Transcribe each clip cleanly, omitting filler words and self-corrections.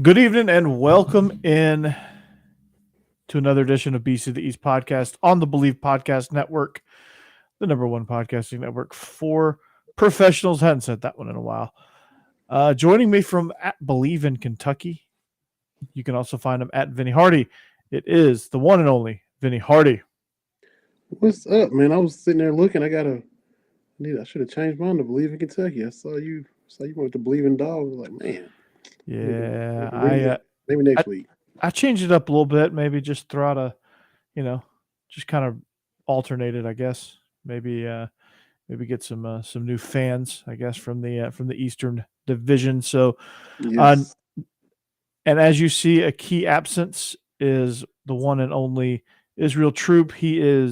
Good evening and welcome in to another edition of BC the East podcast on the Believe Podcast Network, the number one podcasting network for professionals. Hadn't said that one in a while. Joining me from at Believe in Kentucky, you can also find him at Vinny Hardy. It is the one and only Vinny Hardy. What's up, man? I was sitting there looking. I should have changed mine to believe in Kentucky. I saw you went to believe in dogs. I was like, man, I Yeah, need to read that. Maybe I next week. I changed it up a little bit. Maybe just throw out you know, just kind of alternate it. I guess maybe get some new fans, I guess, from the Eastern Division. So, uh, Yes. and as you see, a key absence is the one and only Israel Troop. I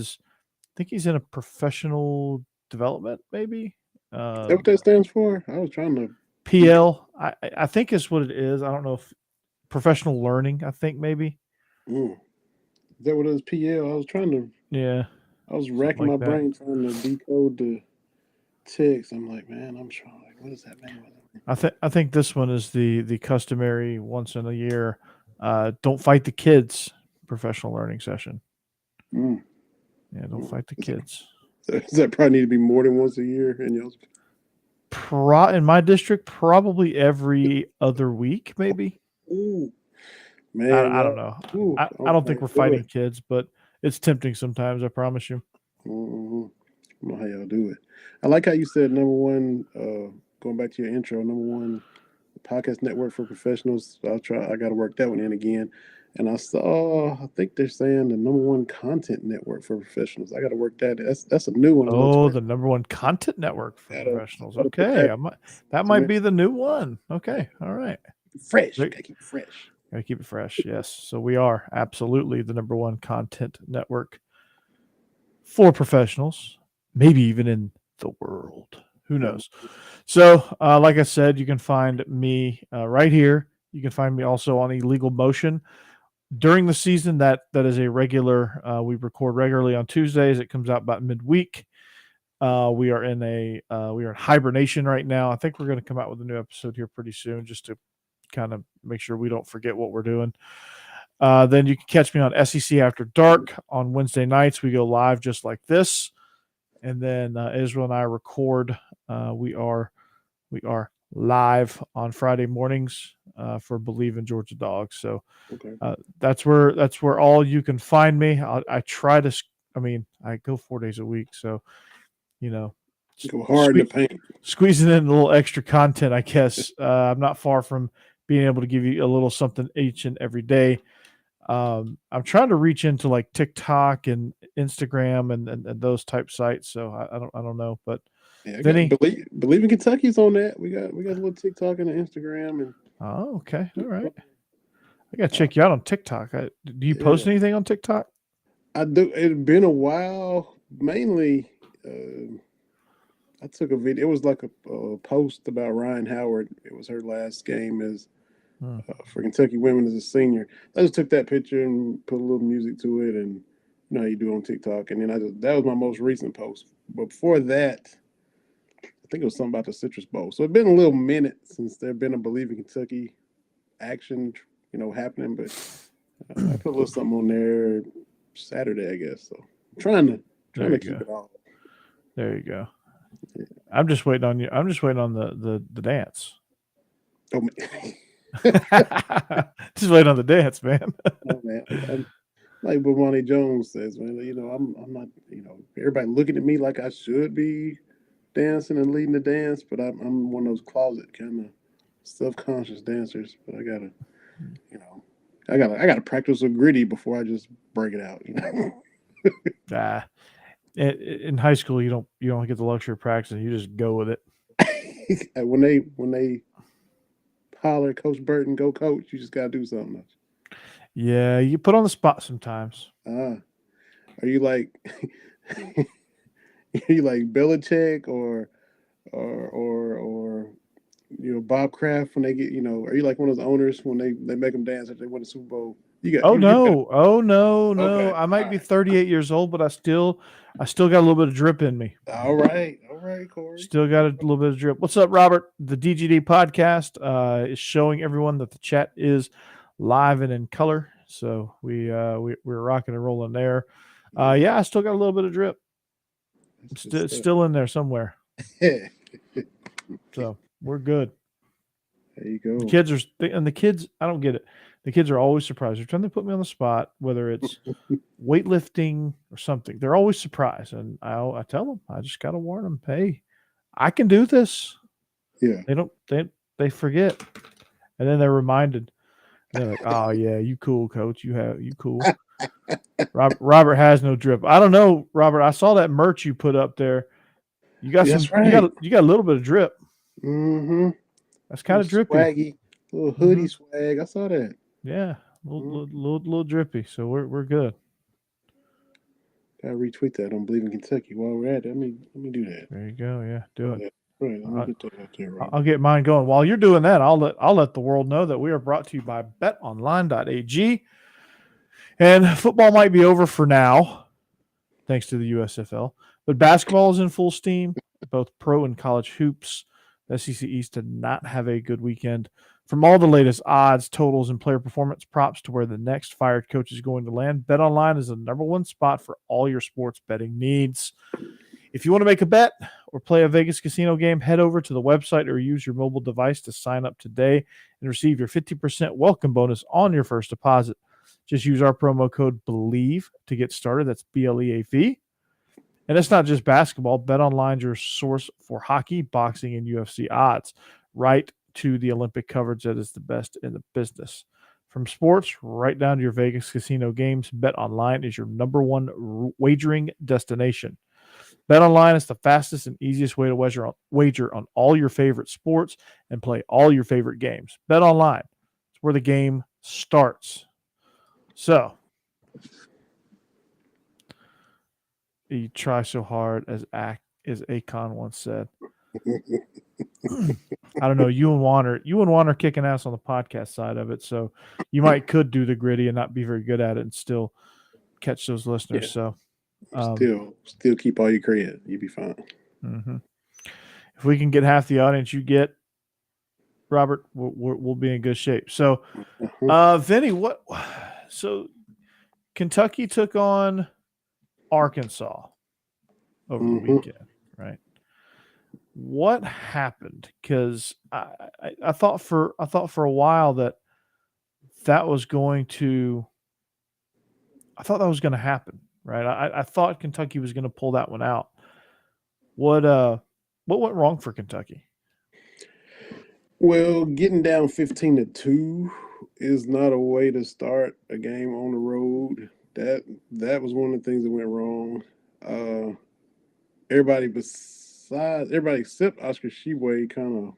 think he's in a professional development, maybe Is that what that stands for? I was trying to keep. PL. I think is what it is. I don't know if professional learning. I think maybe. Mm, is that what it is? PL. Yeah, I was something racking like my that. brain trying to decode the text. I'm like, man, I'm trying. Like, what does that mean? I think this one is the customary once in a year. Don't fight the kids professional learning session. Mm, Yeah, don't mm. fight the kids. Does that probably need to be more than once a year? And y'all, In my district, probably every other week, maybe. ooh, man, I don't y'all, know. ooh, I I don't don't know how think we're y'all do fighting it. kids, but it's tempting sometimes. I promise you. Mm-hmm. I don't know how y'all do it. I like how you said number one. Going back to your intro, number one podcast network for professionals. I'll try. I got to work that one in again. And I saw. I think they're saying the number one content network for professionals. I got to work that. That's a new one. A little Oh, twist. the number one content network for Gotta professionals. gotta put Okay, that. that So might man, be the new one. Okay, all right. fresh. Great. Gotta keep it fresh. Gotta keep it fresh. Yes. So we are absolutely the number one content network for professionals, maybe even in the world. Who Um, knows? So, like I said, you can find me right here. You can find me also on Illegal Motion during the season. That is a regular. We record regularly on Tuesdays. It comes out about midweek. We are in hibernation right now. I think we're going to come out with a new episode here pretty soon, just to kind of make sure we don't forget what we're doing. Then you can catch me on SEC After Dark on Wednesday nights. We go live just like this, and then Israel and I record. We are live on Friday mornings for Believe in Georgia Dogs. So okay. that's where all you can find me. I try to. I mean, I go 4 days a week, so you know, Go hard in the sque- paint. squeezing in a little extra content. I guess I'm not far from being able to give you a little something each and every day. I'm trying to reach into like TikTok and Instagram and those type sites. So I don't know, but Yeah, I got Vinny. believe in Kentucky's on that. We got a little TikTok and an Instagram and Oh, okay, all right. I gotta check you out on TikTok. Do you yeah. post anything on TikTok? I do. It's been a while. Mainly, uh, I took a video. It was like a post about Ryan Howard. It was her last game as Hmm. for Kentucky women as a senior. I just took that picture and put a little music to it, and you know how you do on TikTok. And then that was my most recent post. But before that, I think it was something about the Citrus Bowl. So it's been a little minute since there been a Believe in Kentucky action, happening. But I put a little something on there Saturday, I guess. So I'm trying There to you keep go. it all. There you go. I'm just waiting on you. I'm just waiting on the dance. Oh man, Just waiting on the dance, man. oh, man. I'm, like what Ronnie Jones says, man. I'm not. Everybody looking at me like I should be dancing and leading the dance, but I'm one of those closet kind of self conscious dancers. But you know, I gotta practice a gritty before I just break it out. Ah, in high school, you don't get the luxury of practicing. You just go with it. When they holler, Coach Burton, go coach. You just gotta do something. Yeah, you put on the spot sometimes. Ah, are you like are you like Belichick or Bob Kraft when they get are you like one of those owners when they make them dance if they win the Super Bowl? You got Oh you got no! Oh no! No! okay, I might all be right, 38 years old, but I still got a little bit of drip in me. all right, all right, Corey. Still got a little bit of drip. What's up, Robert? The DGD podcast is showing everyone that the chat is live and in color. So we're rocking and rolling there. Yeah, I still got a little bit of drip. It's still in there somewhere. So we're good. There you go. The kids, I don't get it. The kids are always surprised. They're trying to put me on the spot, whether it's weightlifting or something. They're always surprised. And I tell them, I just got to warn them, hey, I can do this. Yeah. They forget. And then they're reminded. And they're like, oh yeah, you cool, coach. You cool. Robert has no drip. I don't know, Robert. I saw that merch you put up there. You got you got a little bit of drip. Mm-hmm. That's kind of drippy. Swaggy, little hoodie swag. I saw that. Yeah, little drippy. So we're good. Gotta retweet that on Believe in Kentucky while we're at it. Let me do that. There you go. Yeah, do it. Right, let me get that out there, right. I'll get mine going. While you're doing that, I'll let the world know that we are brought to you by BetOnline.ag. And football might be over for now, thanks to the USFL. But basketball is in full steam, both pro and college hoops. The SEC East did not have a good weekend. From all the latest odds, totals, and player performance props to where the next fired coach is going to land, BetOnline is the number one spot for all your sports betting needs. If you want to make a bet or play a Vegas casino game, head over to the website or use your mobile device to sign up today and receive your 50% welcome bonus on your first deposit. Just use our promo code BELIEVE to get started. That's BLEAV. And it's not just basketball. BetOnline is your source for hockey, boxing, and UFC odds, right to the Olympic coverage that is the best in the business. From sports right down to your Vegas casino games, BetOnline is your number one wagering destination. BetOnline is the fastest and easiest way to wager on all your favorite sports and play all your favorite games. BetOnline is where the game starts. So, you try so hard as Akon once said. I don't know. You and Juan are kicking ass on the podcast side of it, so you could do the gritty and not be very good at it and still catch those listeners. Yeah. So, still keep all your credit. You'll be fine. Mm-hmm. If we can get half the audience you get, Robert, we'll be in good shape. So, Vinny, So, Kentucky took on Arkansas over the weekend, right? What happened? Because I thought for a while that was going to. I thought that was going to happen, right? I thought Kentucky was going to pull that one out. What went wrong for Kentucky? Well, getting down 15-2 is not a way to start a game on the road. That was one of the things that went wrong. Everybody except Oscar Sheway kind of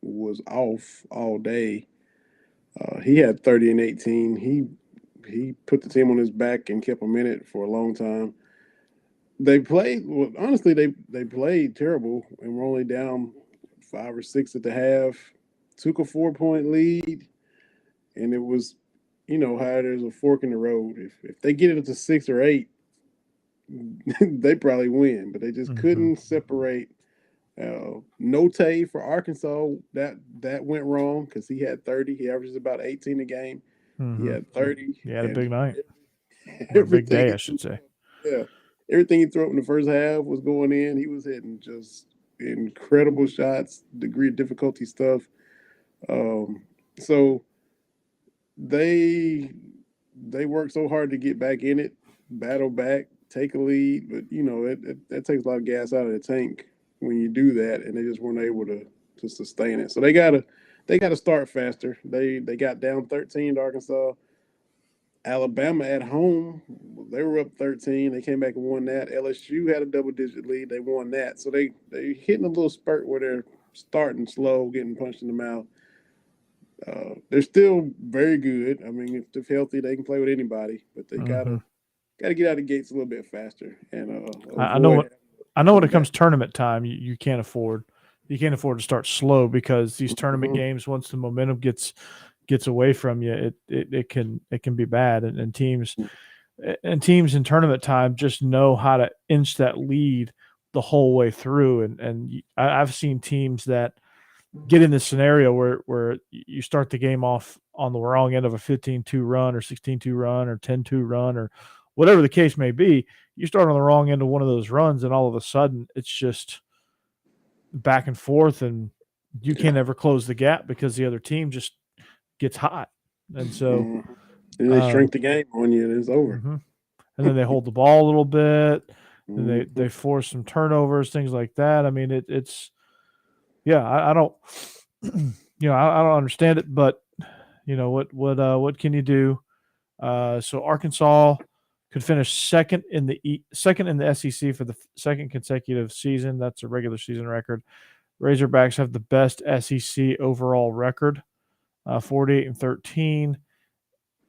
was off all day. He had 30 and 18. He put the team on his back and kept them in it for a long time. They played honestly. They played terrible and were only down 5 or 6 at the half. Took a 4-point lead, and it was, how there's a fork in the road. If they get it to 6 or 8, they probably win. But they just couldn't separate. Note for Arkansas, that went wrong because he had 30. He averages about 18 a game. He had 30. He had a big night. A big day, I should say. Yeah. Everything he threw up in the first half was going in. He was hitting just incredible shots, degree of difficulty stuff. So they worked so hard to get back in it, battle back, take a lead, but that takes a lot of gas out of the tank when you do that, and they just weren't able to sustain it. So they gotta start faster. They got down 13 to Arkansas. Alabama at home, they were up 13. They came back and won that. LSU had a double-digit lead. They won that. So they hitting a little spurt where they're starting slow, getting punched in the mouth. They're still very good. I mean, if they're healthy, they can play with anybody. But they gotta get out of the gates a little bit faster. And I know when it comes tournament time, you can't afford to start slow because these tournament games, once the momentum gets away from you, it can be bad. And teams in tournament time just know how to inch that lead the whole way through. And I've seen teams that get in this scenario where you start the game off on the wrong end of a 15-2 run or 16-2 run or 10-2 run or whatever the case may be. You start on the wrong end of one of those runs, and all of a sudden it's just back and forth, and you can't ever close the gap because the other team just gets hot. And so and they shrink the game on you, and it's over. And then they hold the ball a little bit, and they force some turnovers, things like that. I mean, it's I don't I don't understand it, but what can you do? So Arkansas could finish second in the SEC for the second consecutive season. That's a regular season record. Razorbacks have the best SEC overall record, 48-13,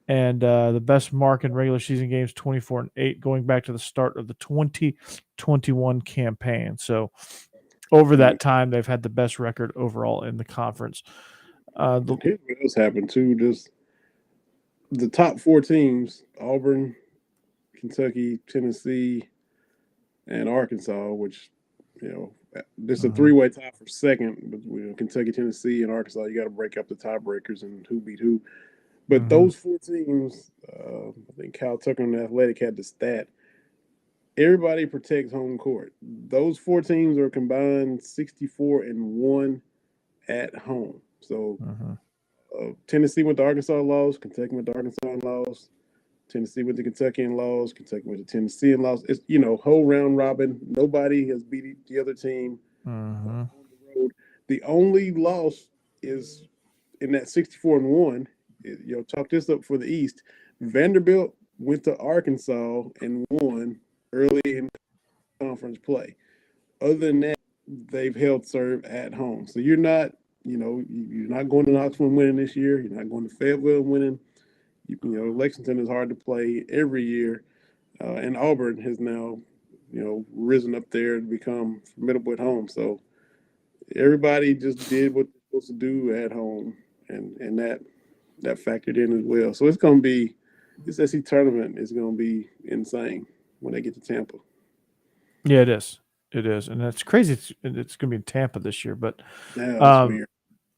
and the best mark in regular season games, 24-8, going back to the start of the 2021 campaign. So over that time, they've had the best record overall in the conference. Here's what else happened too. Just the top four teams: Auburn, Kentucky, Tennessee, and Arkansas. Which this is a three-way tie for second. But Kentucky, Tennessee, and Arkansas. You got to break up the tiebreakers and who beat who. But those four teams, I think Kyle Tucker on the Athletic had the stat. Everybody protects home court. Those four teams are combined 64-1 at home. So Tennessee went to Arkansas and lost. Kentucky went to Arkansas and lost. Tennessee went to Kentucky and lost. Kentucky went to Tennessee and lost. It's whole round robin. Nobody has beat the other team on the road. The only loss is in that 64-1. Talk this up for the East. Vanderbilt went to Arkansas and won early in conference play. Other than that, they've held serve at home. So you're not going to Knoxville winning this year. You're not going to Fayetteville winning. Lexington is hard to play every year, and Auburn has now, risen up there to become formidable at home. So everybody just did what they're supposed to do at home, and that factored in as well. So it's going to be this SEC tournament is going to be insane when they get to Tampa. Yeah, it is. It is, and that's crazy. It's going to be in Tampa this year, but that's weird.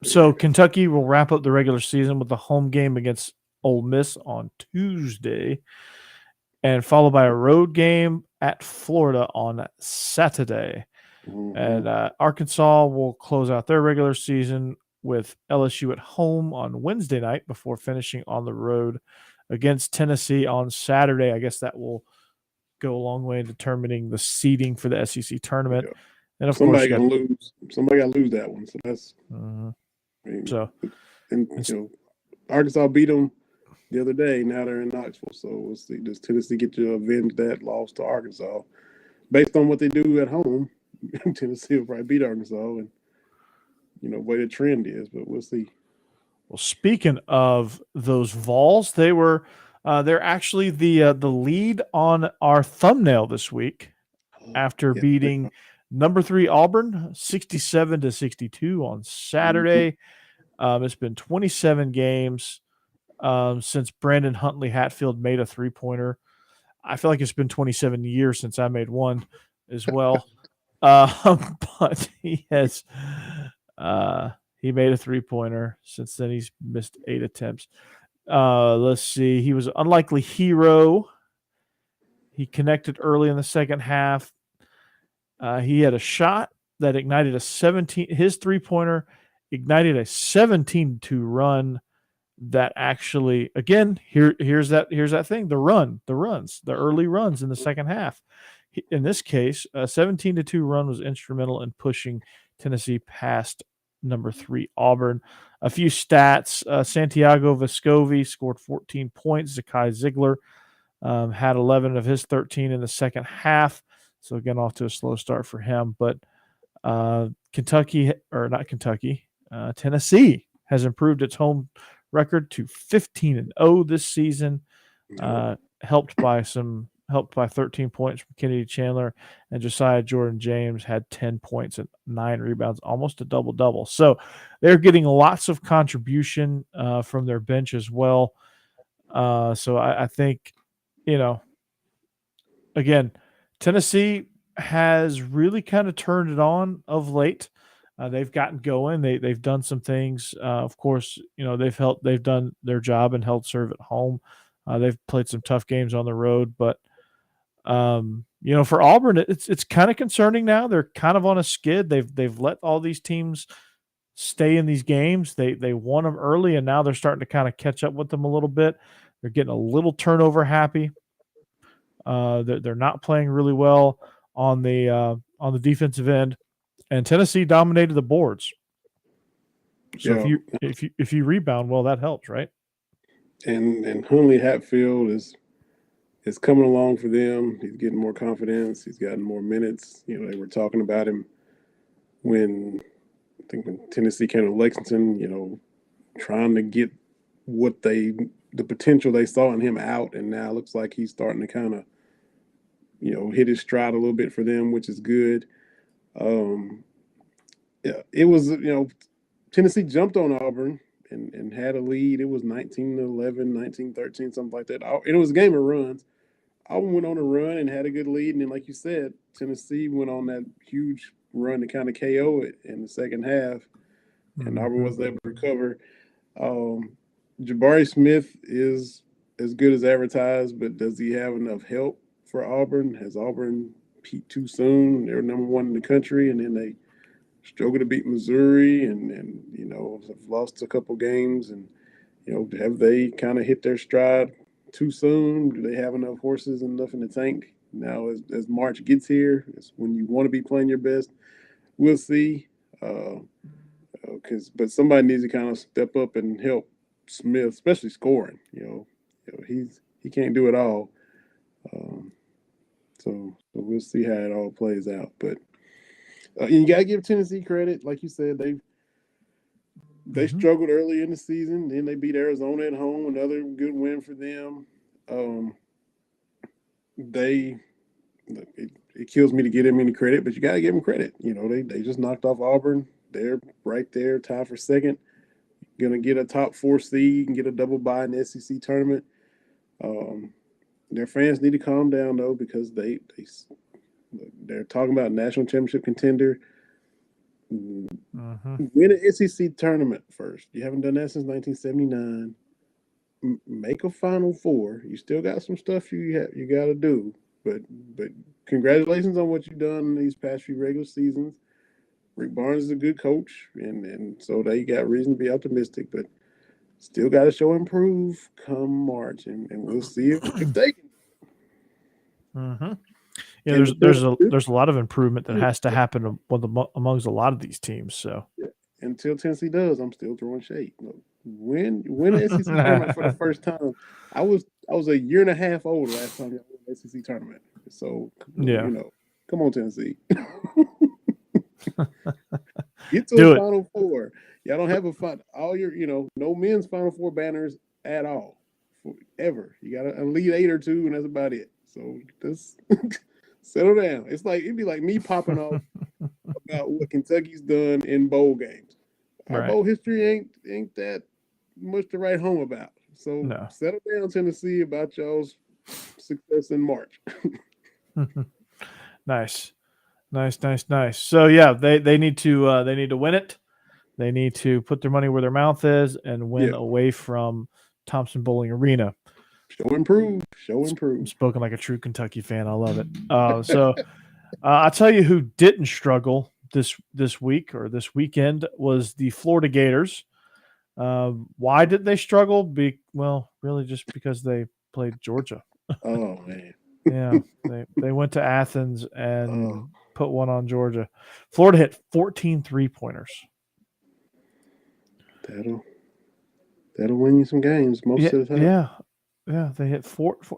So Kentucky will wrap up the regular season with the home game against Ole Miss on Tuesday, and followed by a road game at Florida on Saturday. And Arkansas will close out their regular season with LSU at home on Wednesday night before finishing on the road against Tennessee on Saturday. I guess that will go a long way in determining the seeding for the SEC tournament. Yeah. And of somebody course, somebody got to lose that one. So that's Arkansas beat them the other day. Now they're in Knoxville. So we'll see. Does Tennessee get to avenge that loss to Arkansas? Based on what they do at home, Tennessee will probably beat Arkansas, and where the trend is, but we'll see. Well, speaking of those Vols, they're actually the lead on our thumbnail this week after beating number 3 Auburn 67-62 on Saturday. It's been 27 games since Brandon Huntley Hatfield made a 3-pointer. I feel like it's been 27 years since I made one as well. But he has he made a 3-pointer. Since then, he's missed 8 attempts. Let's see. He was an unlikely hero. He connected early in the second half. He had a shot that ignited his 3-pointer ignited a 17-2 run that actually, again, here's that thing, the early runs in the second half. In this case, a 17-2 run was instrumental in pushing Tennessee past number 3 Auburn. A few stats: Santiago Vescovi scored 14 points. Zakai Ziegler had 11 of his 13 in the second half. So again, off to a slow start for him. But Tennessee has improved its home record to 15-0 this season, helped by 13 points from Kennedy Chandler, and Josiah Jordan James had 10 points and 9 rebounds, almost a double-double. So they're getting lots of contribution from their bench as well. So I think, again, Tennessee, has really kind of turned it on of late. They've gotten going. They've done some things. Of course, they've done their job and held serve at home. They've played some tough games on the road, but for Auburn, it's kind of concerning now. They're kind of on a skid. They've let all these teams stay in these games. They won them early, and now they're starting to kind of catch up with them a little bit. They're getting a little turnover happy. They're not playing really well on the defensive end, and Tennessee dominated the boards. So Yeah. if you rebound well, that helps, right? And Huntley Hatfield is coming along for them. He's getting more confidence. He's gotten more minutes. They were talking about him when Tennessee came to Lexington, trying to get the potential they saw in him out, and now it looks like he's starting to kind of, hit his stride a little bit for them, which is good. Yeah, it was, Tennessee jumped on Auburn and had a lead. It was 19-11, 19-13, something like that. And it was a game of runs. Auburn went on a run and had a good lead, and then, like you said, Tennessee went on that huge run to kind of KO it in the second half, and Auburn was able to recover. Jabari Smith is as good as advertised, but does he have enough help for Auburn? Has Auburn peaked too soon? They're number one in the country, and then they struggle to beat Missouri, and have lost a couple games, and have they kind of hit their stride too soon? Do they have enough horses and enough in the tank now? As March gets here, it's when you want to be playing your best. We'll see. But somebody needs to kind of step up and help Smith, especially scoring. He can't do it all. So we'll see how it all plays out. But you got to give Tennessee credit, like you said. They struggled early in the season. Then they beat Arizona at home, another good win for them. It kills me to give them any credit, but you got to give them credit. They just knocked off Auburn. They're right there, tied for second. Going to get a top 4 seed and get a double bye in the SEC tournament. Their fans need to calm down, though, because they're talking about national championship contender. Win an SEC tournament first. You haven't done that since 1979. Make a Final Four. You still got some stuff you got to do, but congratulations on what you've done in these past few regular seasons. Rick Barnes is a good coach, and so they got reason to be optimistic, but still got to show improve come March, and we'll see if they can. Yeah, there's a lot of improvement that has to happen amongst a lot of these teams. So until Tennessee does, I'm still throwing shade. Win the SEC tournament for the first time. I was a year and a half old last time y'all won the SEC tournament. So come on, Tennessee. Get to a Final Four. Y'all don't have all your no men's Final Four banners at all ever. You got an Elite 8 or 2, and that's about it. So just settle down. It'd be like me popping off about what Kentucky's done in bowl games. Our bowl history ain't that much to write home about. So settle down, Tennessee, about y'all's success in March. Nice. So yeah, they need to win it. They need to put their money where their mouth is and win away from Thompson Bowling Arena. Show improve. I'm spoken like a true Kentucky fan. I love it. So I'll tell you who didn't struggle this week or this weekend was the Florida Gators. Why did they struggle? Really just because they played Georgia. Oh man. Yeah, they went to Athens and put one on Georgia. Florida hit 14 3-pointers. That'll win you some games most of the time. Yeah, they hit 14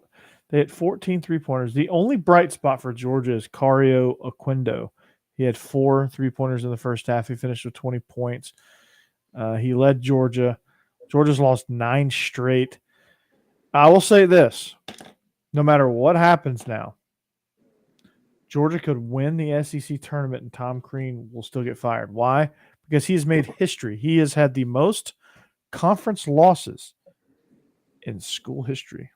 3-pointers. The only bright spot for Georgia is Cario Oquendo. He had 4 3-pointers in the first half. He finished with 20 points. He led Georgia. Georgia's lost 9 straight. I will say this. No matter what happens now, Georgia could win the SEC tournament and Tom Crean will still get fired. Why? Because he has made history. He has had the most conference losses in school history.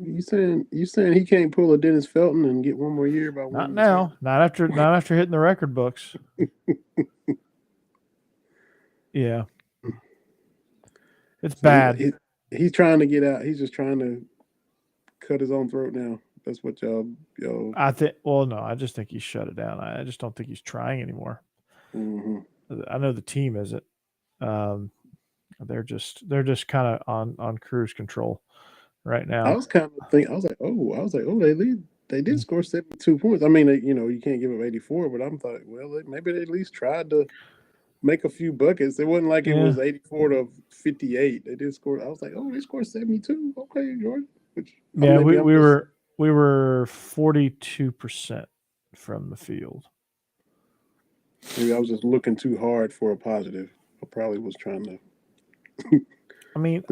You saying he can't pull a Dennis Felton and get one more year by Not winning the now. tournament? Not after hitting the record books. Yeah. It's So bad. he's trying to get out. He's just trying to cut his own throat now. That's what y'all. I think. Well, no, I just think he's shut it down. I just don't think he's trying anymore. Mm-hmm. I know the team isn't. Um, they're just kind of on cruise control right I now. was kind of thinking. I was like, oh, they lead. They did score 72 points. I mean, you can't give up 84, but I'm thought, well, maybe they at least tried to make a few buckets. It wasn't like it Yeah. was 84 to 58. They did score. I was like, oh, they scored 72. Okay, Jordan. Which Yeah, maybe I'm just. we were 42% from the field. Maybe I was just looking too hard for a positive. I probably was trying to. I mean,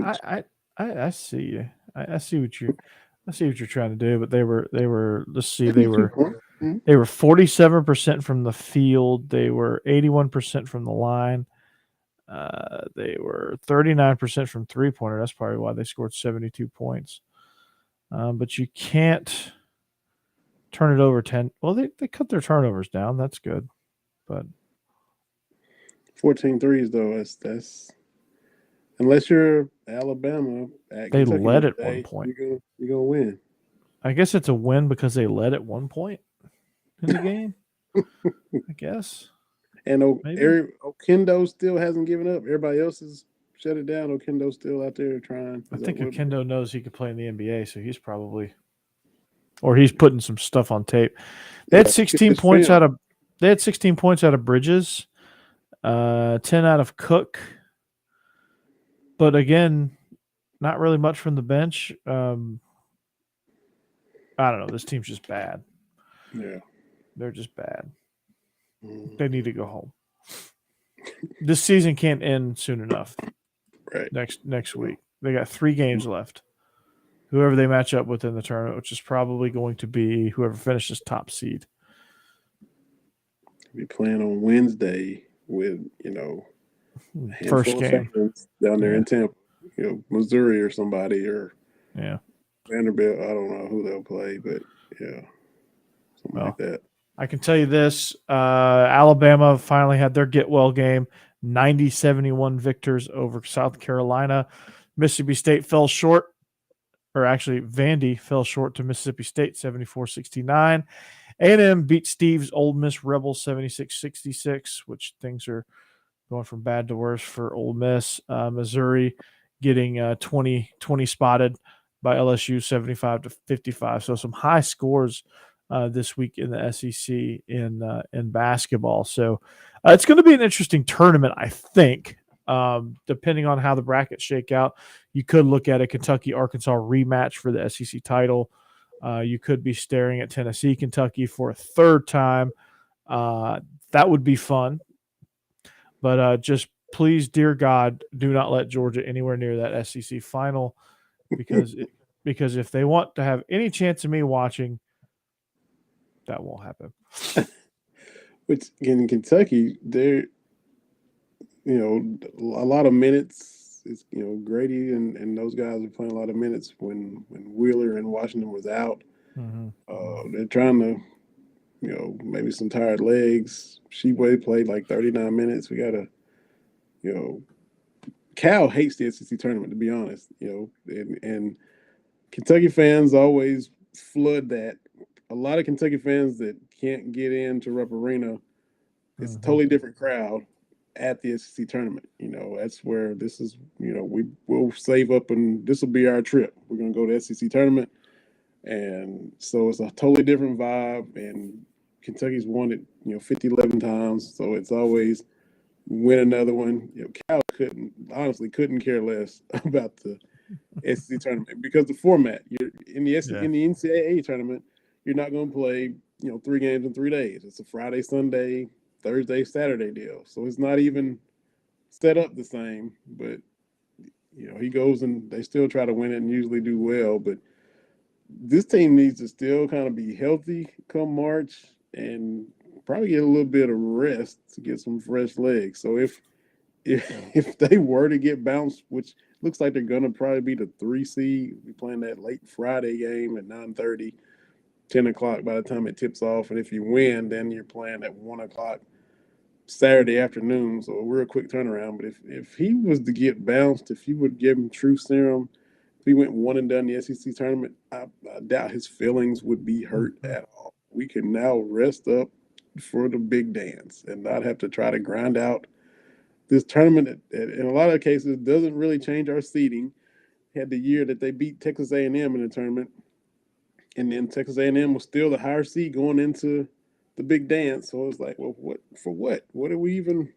I see you. I see what you're trying to do, but they were let's see, 72 points. Mm-hmm. they were 47% from the field, they were 81% from the line. They were 39% from three-pointer. That's probably why they scored 72 points. But you can't turn it over 10. Well, they cut their turnovers down. That's good. But 14 threes, though. That's unless you're Alabama at they Kentucky led the other at one day, point. you're gonna win. I guess it's a win because they led at one point in the game. I guess. And Maybe. Okendo still hasn't given up. Everybody else has shut it down. Okendo's still out there trying. I Is that think what? Okendo knows he could play in the NBA, so he's probably or he's putting some stuff on tape. They had Yeah, 16 it's points film. out of Bridges, 10 out of Cook. But again, not really much from the bench. I don't know. This team's just bad. Yeah. They're just bad. Mm, They need to go home. This season can't end soon enough. right. Next week. They got 3 games left. Whoever they match up with in the tournament, which is probably going to be whoever finishes top seed. Be playing on Wednesday with a First handful of game. fans down there Yeah. in Tampa. Missouri or somebody or Yeah. Vanderbilt. I don't know who they'll play, but yeah, something like that. I can tell you this: Alabama finally had their get well game, 90-71 victors over South Carolina. Mississippi State fell short, or actually Vandy fell short to Mississippi State, 74-69. A&M beat Steve's Ole Miss Rebels 76-66, which things are going from bad to worse for Ole Miss. Missouri getting 20 spotted by LSU 75-55. So some high scores this week in the SEC in basketball. So it's going to be an interesting tournament, I think. Depending on how the brackets shake out, you could look at a Kentucky-Arkansas rematch for the SEC title. You could be staring at Tennessee-Kentucky for a third time. That would be fun. But just please, dear God, do not let Georgia anywhere near that SEC final because if they want to have any chance of me watching, that won't happen. Which in Kentucky, they're a lot of minutes. It's Grady and those guys are playing a lot of minutes when Wheeler and Washington was out. Mm-hmm. They're trying to maybe some tired legs. Sheboy played like 39 minutes. We gotta Cal hates the SEC tournament, to be honest. And Kentucky fans always flood that. A lot of Kentucky fans that can't get into Rupp Arena, it's a totally different crowd at the SEC tournament. That's where this is. We will save up and this will be our trip. We're gonna go to the SEC tournament, and so it's a totally different vibe. And Kentucky's won it 50, 11 times, so it's always win another one. Cal couldn't care less about the SEC tournament because the format. You're in the NCAA tournament. You're not going to play 3 games in 3 days. It's a Friday, Sunday, Thursday, Saturday deal. So it's not even set up the same. But he goes and they still try to win it and usually do well. But this team needs to still kind of be healthy come March and probably get a little bit of rest to get some fresh legs. So if they were to get bounced, which looks like they're gonna probably be the 3 seed. We playing that late Friday game at 9:30, 10 o'clock by the time it tips off. And if you win, then you're playing at 1 o'clock Saturday afternoon. So a real quick turnaround. But if he was to get bounced, if you would give him true serum, if he went one and done the SEC tournament, I doubt his feelings would be hurt at all. We can now rest up for the big dance and not have to try to grind out this tournament. In a lot of cases, doesn't really change our seeding. Had the year that they beat Texas A&M in the tournament, and then Texas A&M was still the higher seed going into the big dance. So it was like, well, what for? What do we even?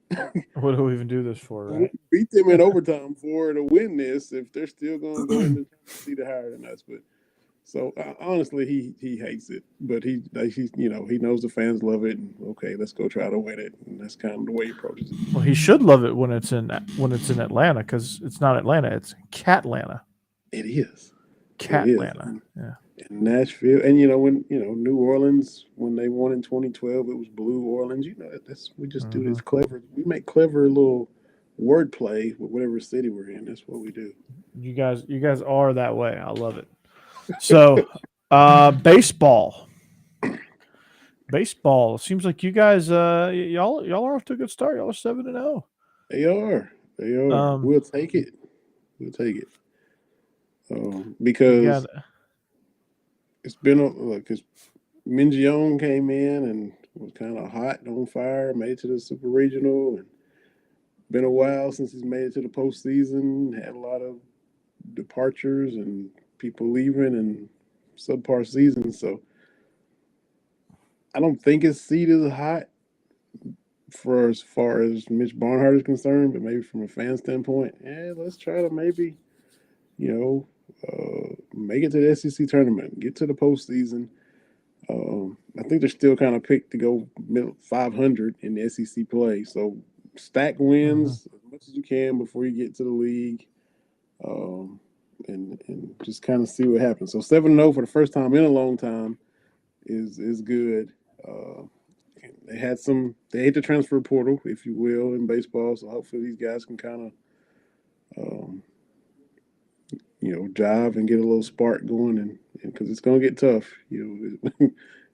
What do we even do this for, right? Beat them in overtime for to win this if they're still going to go into the seed higher than us. But so honestly, he hates it, but he he knows the fans love it. And okay, let's go try to win it, and that's kind of the way he approaches it. Well, he should love it when it's in Atlanta, because it's not Atlanta, it's Catlanta. It is. Catlanta. Yeah. In Nashville, and when New Orleans, when they won in 2012, it was Blue Orleans. We just do this clever. We make clever little wordplay with whatever city we're in. That's what we do. You guys are that way. I love it. So, baseball. Baseball. Seems like you guys, y'all are off to a good start. Y'all are 7-0. They are. We'll take it. Because it's been because Minjiong came in and was kind of hot and on fire, made it to the Super Regional, and been a while since he's made it to the postseason. Had a lot of departures and people leaving and subpar seasons. So I don't think his seat is hot for as far as Mitch Barnhart is concerned, but maybe from a fan standpoint, let's try to maybe, make it to the SEC tournament, get to the postseason. I think they're still kind of picked to go middle 500 in the SEC play. So stack wins as much as you can before you get to the league, and just kind of see what happens. So 7-0 for the first time in a long time is good. They hate the transfer portal, if you will, in baseball. So hopefully these guys can kind of, jive and get a little spark going, and because it's going to get tough.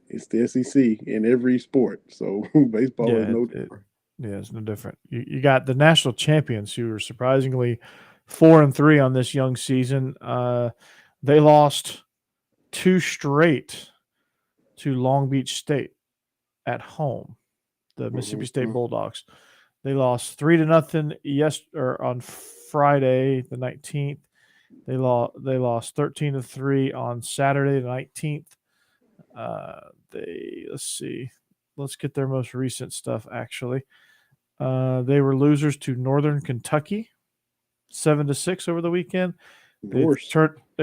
It's the SEC in every sport, so baseball is no different. It's no different. You got the national champions who are surprisingly 4-3 on this young season. They lost 2 straight to Long Beach State at home, the Mississippi State Bulldogs. They lost 3-0 on Friday the 19th. They lost 13-3 on Saturday the 19th. Let's get their most recent stuff. Actually, they were losers to Northern Kentucky, 7-6 over the weekend. They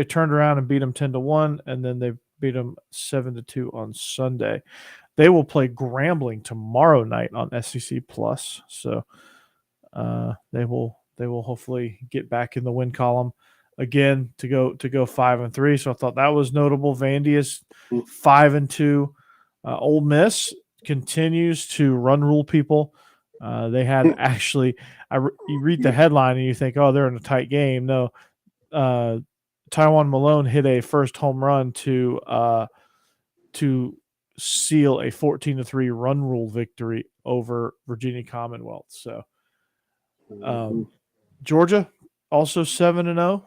turned around and beat them 10-1, and then they beat them 7-2 on Sunday. They will play Grambling tomorrow night on SEC Plus. So they will hopefully get back in the win column again to go 5-3. So I thought that was notable. Vandy is 5-2. Ole Miss continues to run rule people. They had actually, you read the headline and you think, oh, they're in a tight game. No, Taiwan Malone hit a first home run to seal a 14-3 run rule victory over Virginia Commonwealth. So, Georgia also 7-0.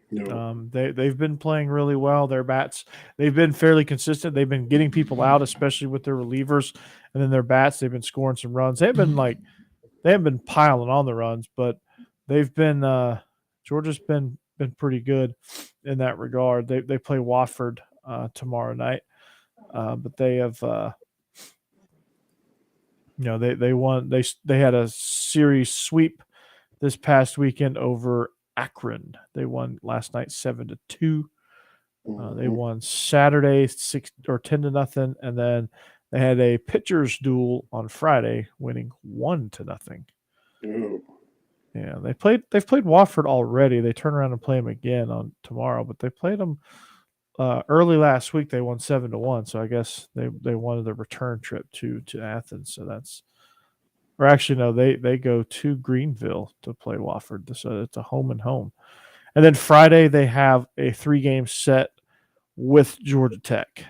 No. They've been playing really well. Their bats, they've been fairly consistent. They've been getting people out, especially with their relievers, and then their bats, they've been scoring some runs. They haven't been piling on the runs, but they've been Georgia's been pretty good in that regard. They play Wofford tomorrow night, but they have they won. They had a series sweep this past weekend over Akron. They won last night 7-2. They won Saturday 10-0, and then they had a pitcher's duel on Friday, winning 1-0. Yeah, they've played Wofford already. They turn around and play them again on tomorrow, but they played them early last week. They won 7-1, so I guess they wanted the return trip to Athens. So Or actually, no, they go to Greenville to play Wofford. So it's a home and home. And then Friday they have a 3-game set with Georgia Tech.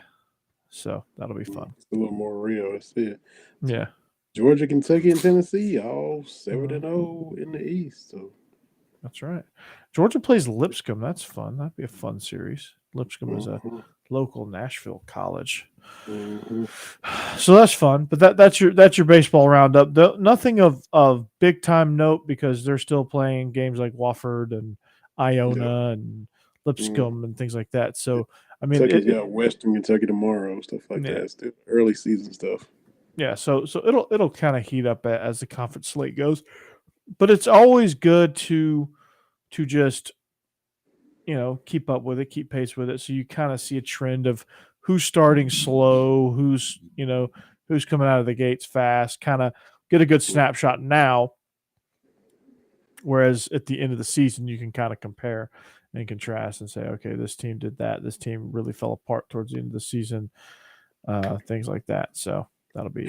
So that'll be fun. It's a little more real. That's it. Yeah. Georgia, Kentucky, and Tennessee all 7-0 in the East. So that's right. Georgia plays Lipscomb. That's fun. That'd be a fun series. Lipscomb is a local Nashville college. So that's fun. But that's your baseball roundup. Nothing of big time note because they're still playing games like Wofford and Iona and Lipscomb and things like that. So I mean, Kentucky's got Western Kentucky tomorrow, stuff like that. Still early season stuff. Yeah, so it'll kind of heat up as the conference slate goes, but it's always good to just keep up with it, keep pace with it, so you kind of see a trend of who's starting slow, who's coming out of the gates fast, kind of get a good snapshot now. Whereas at the end of the season, you can kind of compare and contrast and say, okay, this team did that, this team really fell apart towards the end of the season, things like that. So. That'll be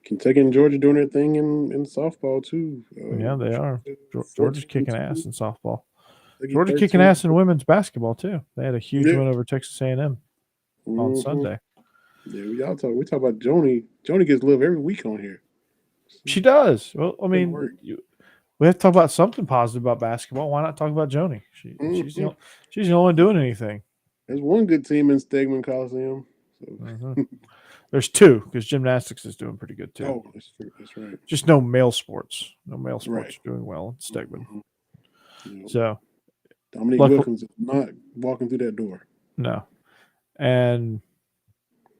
Kentucky and Georgia doing their thing in softball too. Yeah, they are. Georgia's kicking ass in softball. Georgia kicking ass in women's basketball too. They had a huge win over Texas A&M on Sunday. Yeah, we talk about Joni. Joni gets love every week on here. She does. Well, I mean, we have to talk about something positive about basketball. Why not talk about Joni? She's the only one doing anything. There's one good team in Stegman Coliseum. So. There's 2 because gymnastics is doing pretty good too. Oh, that's right. Just no male sports. No male sports doing well in Stegman. So Dominique Wilkins is not walking through that door. No. And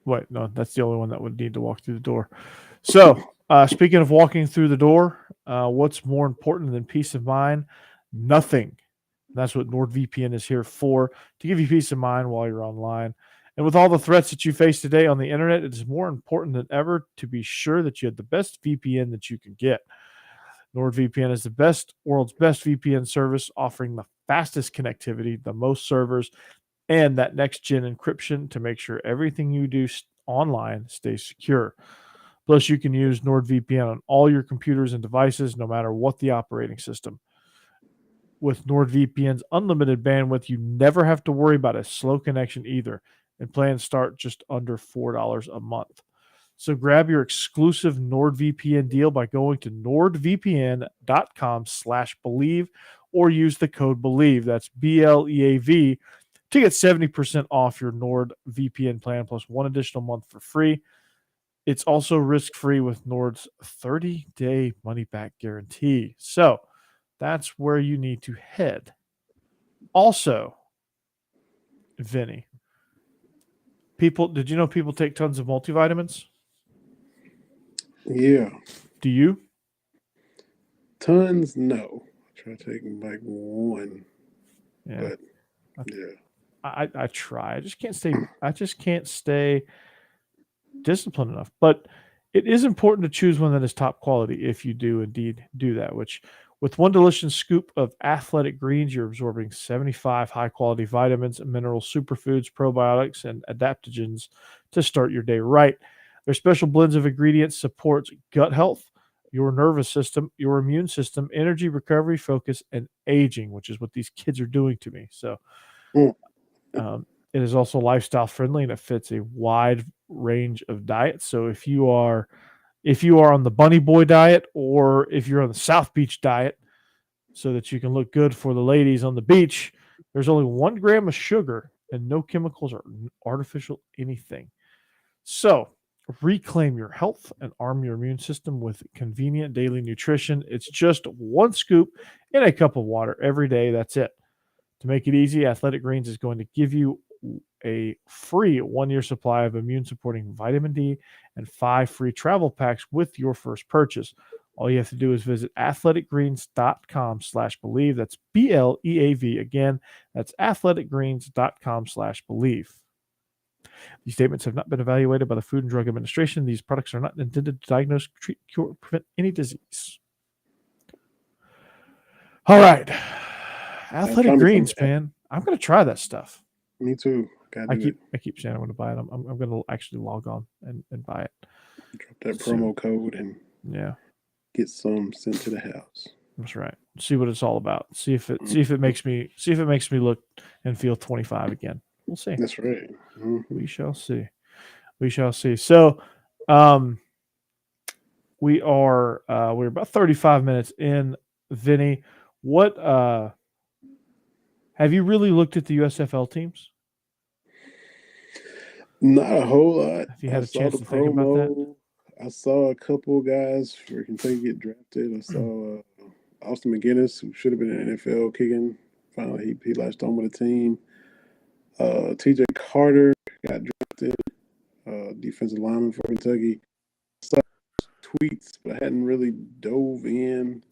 no, that's the only one that would need to walk through the door. So speaking of walking through the door, what's more important than peace of mind? Nothing. That's what NordVPN is here for, to give you peace of mind while you're online. And with all the threats that you face today on the internet, it is more important than ever to be sure that you have the best VPN that you can get. NordVPN is the world's best VPN service, offering the fastest connectivity, the most servers, and that next-gen encryption to make sure everything you do online stays secure. Plus, you can use NordVPN on all your computers and devices, no matter what the operating system. With NordVPN's unlimited bandwidth, you never have to worry about a slow connection either. And plans start just under $4 a month. So grab your exclusive NordVPN deal by going to nordvpn.com/believe or use the code BELIEVE. That's BLEAV to get 70% off your NordVPN plan plus 1 additional month for free. It's also risk-free with Nord's 30-day money-back guarantee. So that's where you need to head. Also, Vinny, did you know people take tons of multivitamins? Yeah. Do you? Tons? No. I try taking like 1. Yeah. But yeah. I try. I just can't stay disciplined enough. But it is important to choose one that is top quality if you do indeed do that, which with 1 delicious scoop of Athletic Greens, you're absorbing 75 high-quality vitamins, minerals, superfoods, probiotics, and adaptogens to start your day right. Their special blends of ingredients supports gut health, your nervous system, your immune system, energy, recovery, focus, and aging, which is what these kids are doing to me. So it is also lifestyle friendly, and it fits a wide range of diets. So if you are on the Bunny Boy diet, or if you're on the South Beach diet, so that you can look good for the ladies on the beach, there's only 1 gram of sugar and no chemicals or artificial anything. So reclaim your health and arm your immune system with convenient daily nutrition. It's just 1 scoop in a cup of water every day. That's it. To make it easy, Athletic Greens is going to give you a free 1-year supply of immune-supporting vitamin D and 5 free travel packs with your first purchase. All you have to do is visit athleticgreens.com/believe. That's BLEAV. Again, that's athleticgreens.com/believe. These statements have not been evaluated by the Food and Drug Administration. These products are not intended to diagnose, treat, cure, or prevent any disease. All right. Athletic Greens, man. I'm going to try that stuff. Me too. I keep saying I'm going to buy it. I'm going to actually log on and buy it. Drop that promo code and yeah. get some sent to the house. That's right. See what it's all about. See if it makes me look and feel 25 again. We'll see. That's right. We shall see. We shall see. So, we're about 35 minutes in. Vinny, what have you really looked at the USFL teams? Not a whole lot. Have you had I a saw chance the to think about that? promo. I saw a couple guys for Kentucky get drafted. I saw Austin McGinnis, who should have been in the NFL, kicking. Finally, he latched on with a team. TJ Carter got drafted, defensive lineman for Kentucky. I saw tweets, but I hadn't really dove in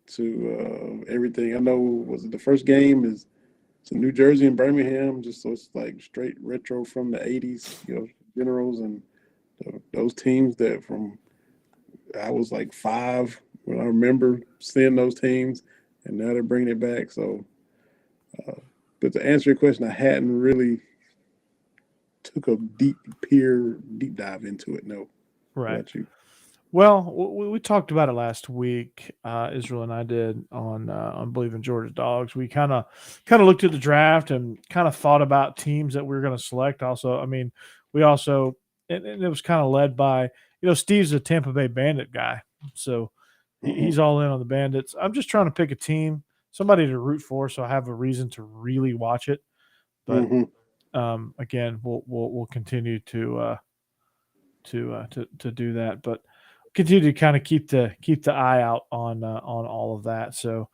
to everything. I know was it the first game is it's in New Jersey and Birmingham, just so it's like straight retro from the '80s, Generals and those teams that from I was like 5 when I remember seeing those teams, and now they're bringing it back. So, but to answer your question, I hadn't really took a deep dive into it. No, Right. What about you? Well, we talked about it last week. Israel and I did on Believe in Georgia Dogs. We kind of looked at the draft and kind of thought about teams that we were going to select. Also, I mean, we also and it was kind of led by Steve's a Tampa Bay Bandit guy, so he's all in on the Bandits. I'm just trying to pick a team, somebody to root for, so I have a reason to really watch it. But again, we'll continue to do that, but continue to kind of keep the eye out on all of that. So,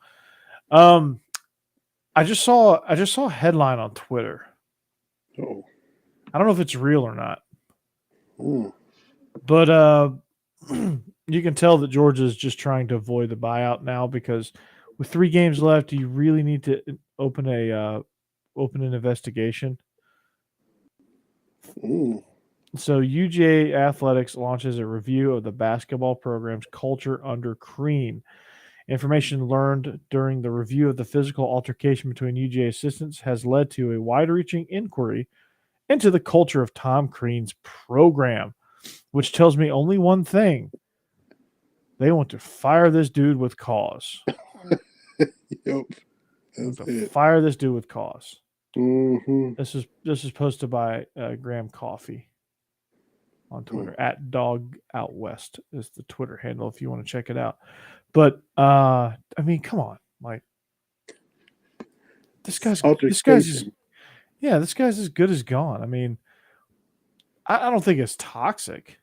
I just saw a headline on Twitter. Oh, I don't know if it's real or not, mm. but you can tell that Georgia is just trying to avoid the buyout now because with 3 games left, do you really need to open an investigation? Mm. So UGA Athletics launches a review of the basketball program's culture under Crean. Information learned during the review of the physical altercation between UGA assistants has led to a wide-reaching inquiry into the culture of Tom Crean's program, which tells me only one thing. They want to fire this dude with cause. Yep. They want That's to it. fire this dude with cause. Mm-hmm. This is posted by Graham Coffey on Twitter. At Dog Out West is the Twitter handle if you want to check it out. But I mean, come on, like this guy's as good as gone. I mean, I don't think it's toxic.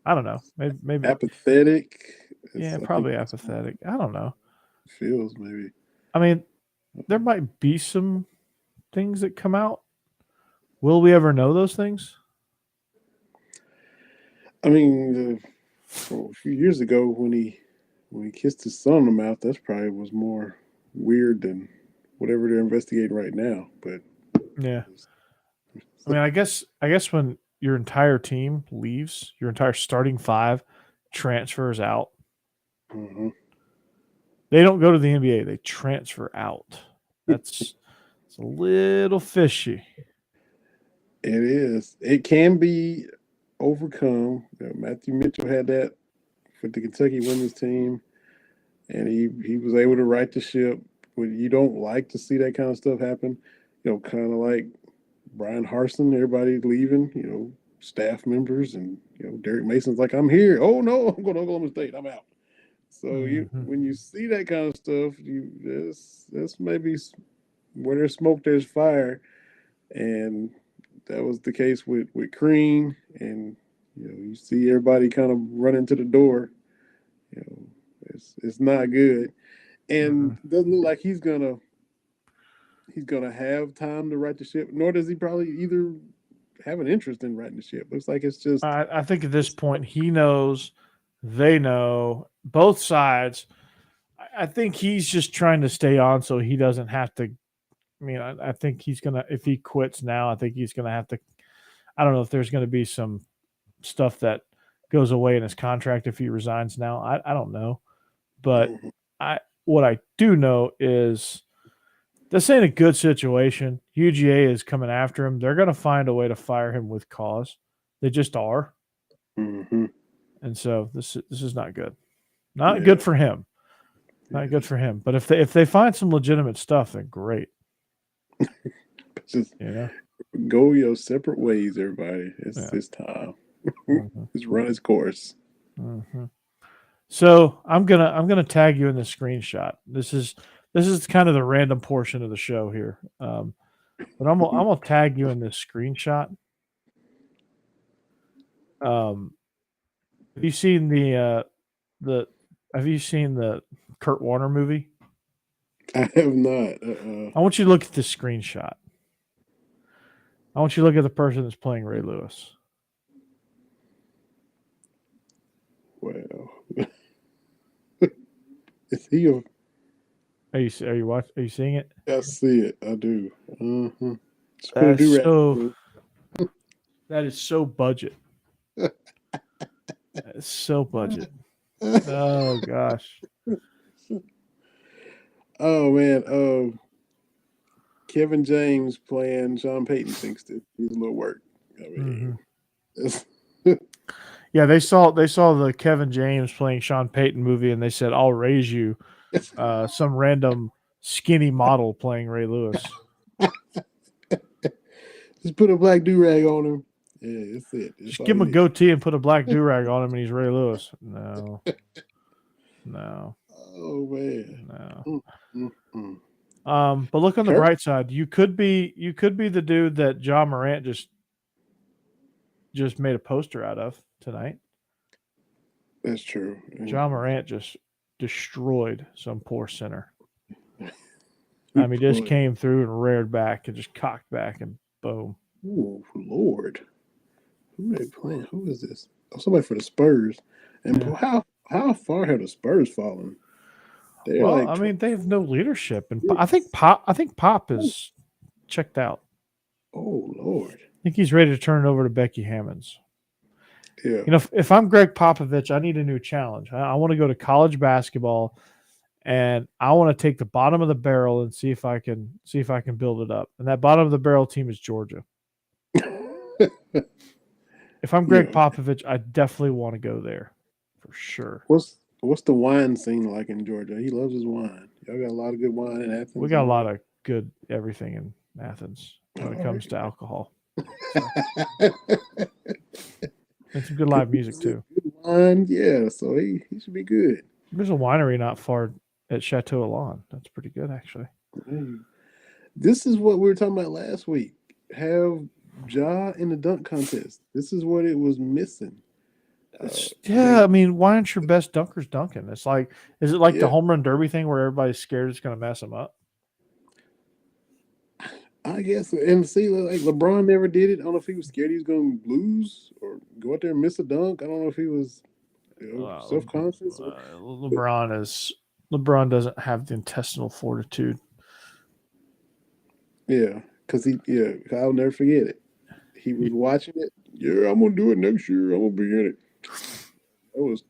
I don't know. Maybe apathetic. Yeah, probably apathetic. I don't know. Feels maybe. I mean, there might be some things that come out. Will we ever know those things? I mean, a few years ago when he kissed his son on the mouth, that probably was more weird than whatever they're investigating right now. But yeah, I mean, I guess when your entire team leaves, your entire starting 5 transfers out. Mm-hmm. They don't go to the NBA; they transfer out. It's a little fishy. It is. It can be overcome. Matthew Mitchell had that for the Kentucky women's team, and he was able to right the ship. When you don't like to see that kind of stuff happen, kind of like Brian Harsin, everybody leaving, staff members, and Derek Mason's like, I'm here. Oh no, I'm going to Oklahoma State. I'm out. So when you see that kind of stuff, that's maybe where there's smoke, there's fire, and that was the case with Crean, and you see everybody kind of run into the door. It's not good, and doesn't look like he's gonna have time to right the ship. Nor does he probably either have an interest in writing the ship. Looks like it's just. I think at this point he knows, they know, both sides. I think he's just trying to stay on so he doesn't have to. I mean, I think he's gonna, if he quits now, I think he's gonna have to. I don't know if there's going to be some stuff that goes away in his contract if he resigns now. I don't know, but what I do know is this ain't a good situation. UGA is coming after him. They're going to find a way to fire him with cause. They just are. Mm-hmm. And so this is not good. Not good for him. Not good for him. But if they find some legitimate stuff, then great. Just You know, go your separate ways, everybody. It's time. Just run its course. So I'm gonna tag you in the screenshot. This is kind of the random portion of the show here. But I'm gonna tag you in this screenshot. Have you seen the Kurt Warner movie? I have not. I want you to look at this screenshot. I want you to look at the person that's playing Ray Lewis. Well, is he a? Are you seeing it? I see it. I do. That is so budget. That is so budget. Oh gosh. Oh man. Kevin James playing Sean Payton thinks that he's a little work. I mean, yeah, they saw the Kevin James playing Sean Payton movie, and they said, "I'll raise you." Some random skinny model playing Ray Lewis. Just put a black do-rag on him. Yeah, that's it. That's just give him a goatee and put a black do-rag on him, and he's Ray Lewis. No. Oh man. No. But look on the bright side. You could be the dude that John Morant just made a poster out of tonight. That's true. John Morant just destroyed some poor center. I mean, just came through and reared back and just cocked back and boom. Oh Lord, who are they playing? Who is this? Oh, somebody for the Spurs. And how far have the Spurs fallen? I mean, they have no leadership, and I think Pop is checked out. Oh Lord, I think he's ready to turn it over to Becky Hammonds. Yeah, you know, if I'm Greg Popovich, I need a new challenge. I want to go to college basketball, and I want to take the bottom of the barrel and see if I can build it up. And that bottom of the barrel team is Georgia. If I'm Greg Popovich, I definitely want to go there for sure. What's the wine scene like in Georgia? He loves his wine. Y'all got a lot of good wine in Athens. We got a lot of good everything in Athens when it comes to alcohol. And some good live music too. Good wine, yeah. So he should be good. There's a winery not far at Chateau Elan. That's pretty good, actually. This is what we were talking about last week. Have Ja in the dunk contest. This is what it was missing. I mean, why aren't your best dunkers dunking? It's like, is it like the home run derby thing where everybody's scared it's going to mess them up? I guess, and see, like LeBron never did it. I don't know if he was scared he was going to lose or go out there and miss a dunk. I don't know if he was self-conscious. LeBron doesn't have the intestinal fortitude. Yeah, because I'll never forget it. He was watching it. Yeah, I'm gonna do it next year. I'm gonna be in it. That was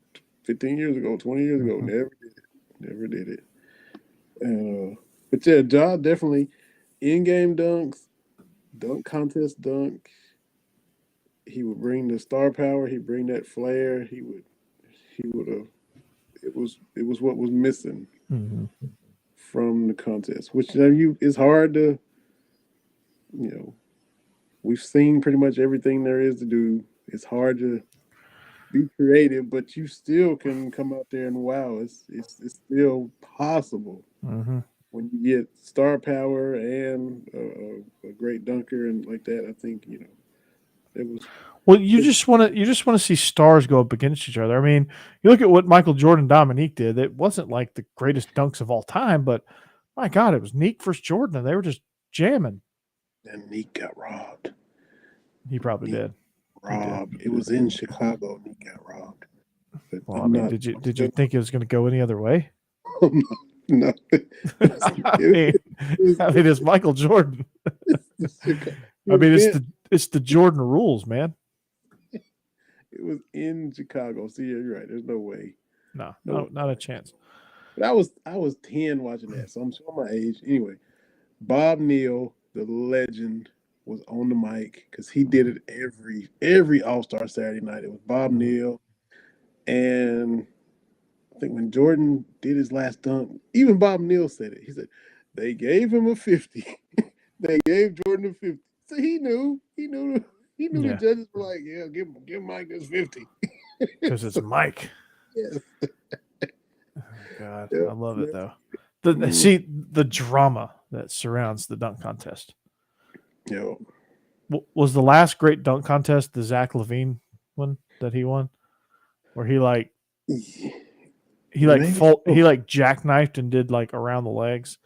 15 years ago, 20 years ago. Never did it. But yeah, Ja definitely in-game dunks, dunk contest dunk. He would bring the star power. He'd bring that flair. He would have. It was what was missing from the contest, which is hard to. We've seen pretty much everything there is to do. It's hard to be creative, but you still can come out there and wow. It's still possible when you get star power and a great dunker and like that. I think it was. Well, you just want to see stars go up against each other. I mean, you look at what Michael Jordan and Dominique did. It wasn't like the greatest dunks of all time, but my God, it was Neek versus Jordan, and they were just jamming. And Neek got robbed. He probably did. Robbed. It was in Chicago. Neek got robbed. Well, I mean, did you think it was going to go any other way? No. I mean, it's Michael Jordan. I mean, it's the Jordan rules, man. It was in Chicago. See, you're right. There's no way. No, not a chance. But I was 10 watching that, so I'm showing my age. Anyway, Bob Neal, the legend, was on the mic because he did it every All-Star Saturday night. It was Bob Neal. And I think when Jordan did his last dunk, even Bob Neal said it. He said, they gave him a 50. They gave Jordan a 50. So he knew the judges were like, yeah, give Mike this 50. Because it's Mike. Yes. Oh, God, Yep. I love it though. Mhm. See the drama that surrounds the dunk contest. Yo. Was the last great dunk contest the Zach LaVine one that he won, where he Maybe so. jackknifed and did like around the legs,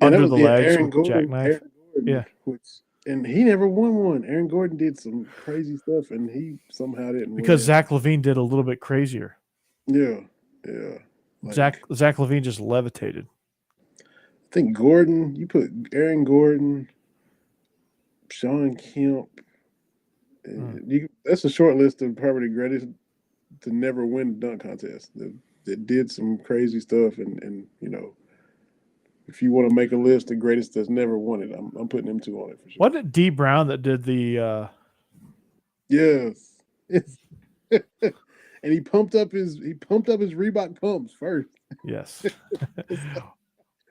And that under was the legs Aaron with the Gordon. jackknife. Yeah, And he never won one. Aaron Gordon did some crazy stuff, and he somehow didn't because win. Zach LaVine did a little bit crazier. Yeah. Zach LaVine just levitated. I think Gordon. You put Aaron Gordon, Sean Kemp. That's a short list of probably the greatest to never win the dunk contest. That did some crazy stuff, and if you want to make a list, the greatest that's never won it, I'm putting them two on it for sure. Wasn't it D Brown that did the? Yes. And he pumped up his Reebok pumps first. Yes.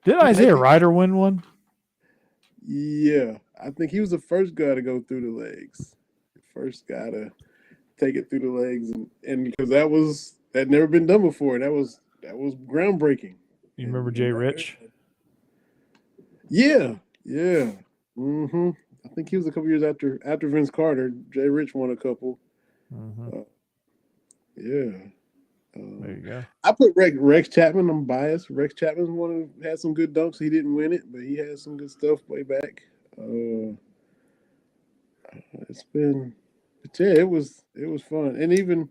Did Isaiah Ryder win one? Yeah, I think he was the first guy to go through the legs. The first guy to take it through the legs, and because that never been done before. That was groundbreaking. You remember Jay Rich? Yeah. Mm-hmm. I think he was a couple years after Vince Carter. Jay Rich won a couple. Mm-hmm. Yeah. There you go. I put Rex Chapman. I'm biased. Rex Chapman had some good dunks. He didn't win it, but he had some good stuff way back. It was fun. And even,